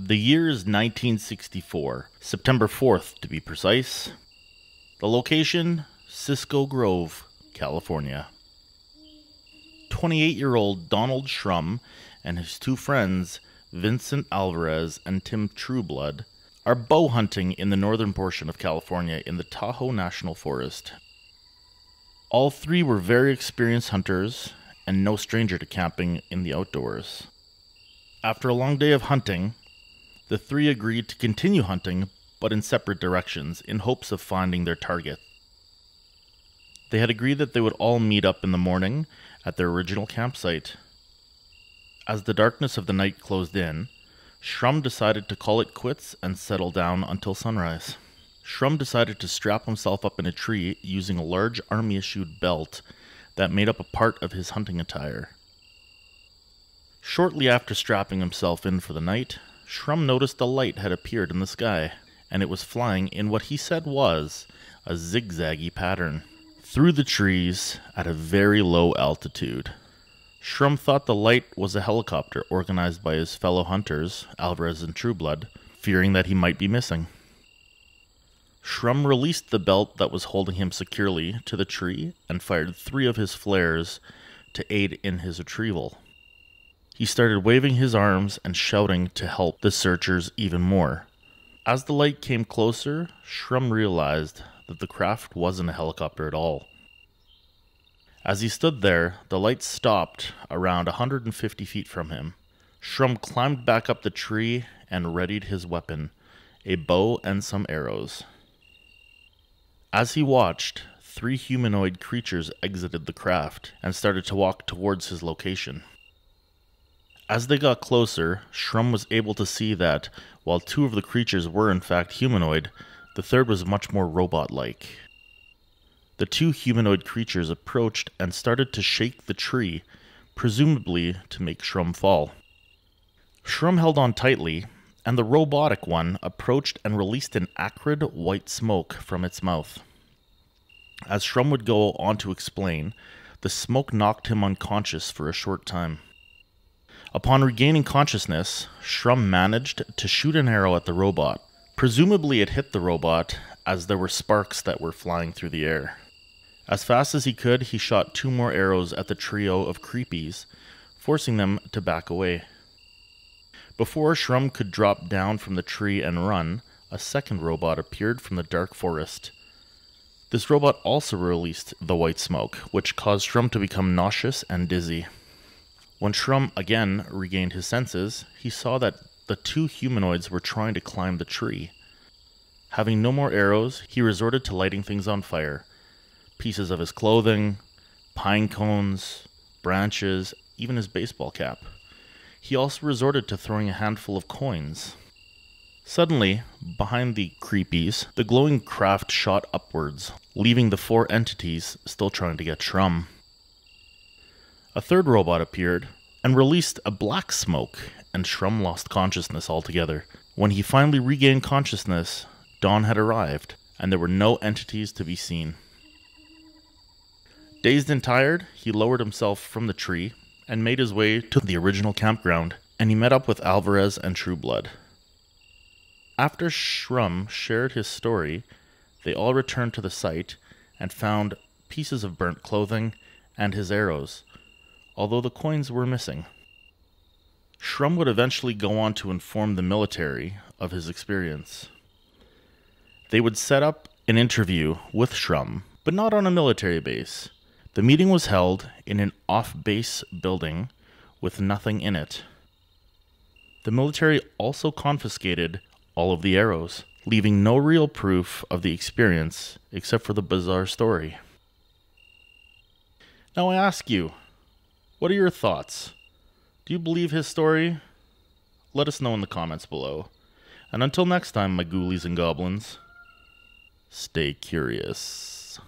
The year is 1964, September 4th to be precise. The location, Cisco Grove, California. 28-year-old Donald Shrum and his two friends, Vincent Alvarez and Tim Trueblood, are bow hunting in the northern portion of California in the Tahoe National Forest. All three were very experienced hunters and no stranger to camping in the outdoors. After a long day of hunting, the three agreed to continue hunting, but in separate directions, in hopes of finding their target. They had agreed that they would all meet up in the morning at their original campsite. As the darkness of the night closed in, Shrum decided to call it quits and settle down until sunrise. Shrum decided to strap himself up in a tree using a large army-issued belt that made up a part of his hunting attire. Shortly after strapping himself in for the night, Shrum noticed a light had appeared in the sky, and it was flying in what he said was a zigzaggy pattern through the trees at a very low altitude. Shrum thought the light was a helicopter organized by his fellow hunters, Alvarez and Trueblood, fearing that he might be missing. Shrum released the belt that was holding him securely to the tree and fired 3 of his flares to aid in his retrieval. He started waving his arms and shouting to help the searchers even more. As the light came closer, Shrum realized that the craft wasn't a helicopter at all. As he stood there, the light stopped around 150 feet from him. Shrum climbed back up the tree and readied his weapon, a bow and some arrows. As he watched, 3 humanoid creatures exited the craft and started to walk towards his location. As they got closer, Shrum was able to see that, while 2 of the creatures were in fact humanoid, the third was much more robot-like. The 2 humanoid creatures approached and started to shake the tree, presumably to make Shrum fall. Shrum held on tightly, and the robotic one approached and released an acrid white smoke from its mouth. As Shrum would go on to explain, the smoke knocked him unconscious for a short time. Upon regaining consciousness, Shrum managed to shoot an arrow at the robot. Presumably it hit the robot, as there were sparks that were flying through the air. As fast as he could, he shot 2 more arrows at the trio of creepies, forcing them to back away. Before Shrum could drop down from the tree and run, a second robot appeared from the dark forest. This robot also released the white smoke, which caused Shrum to become nauseous and dizzy. When Shrum again regained his senses, he saw that the 2 humanoids were trying to climb the tree. Having no more arrows, he resorted to lighting things on fire. Pieces of his clothing, pine cones, branches, even his baseball cap. He also resorted to throwing a handful of coins. Suddenly, behind the creepies, the glowing craft shot upwards, leaving the 4 entities still trying to get Shrum. A third robot appeared and released a black smoke, and Shrum lost consciousness altogether. When he finally regained consciousness, dawn had arrived, and there were no entities to be seen. Dazed and tired, he lowered himself from the tree and made his way to the original campground, and he met up with Alvarez and Trueblood. After Shrum shared his story, they all returned to the site and found pieces of burnt clothing and his arrows, although the coins were missing. Shrum would eventually go on to inform the military of his experience. They would set up an interview with Shrum, but not on a military base. The meeting was held in an off-base building with nothing in it. The military also confiscated all of the arrows, leaving no real proof of the experience except for the bizarre story. Now I ask you, what are your thoughts? Do you believe his story? Let us know in the comments below. And until next time, my goolies and goblins, stay curious.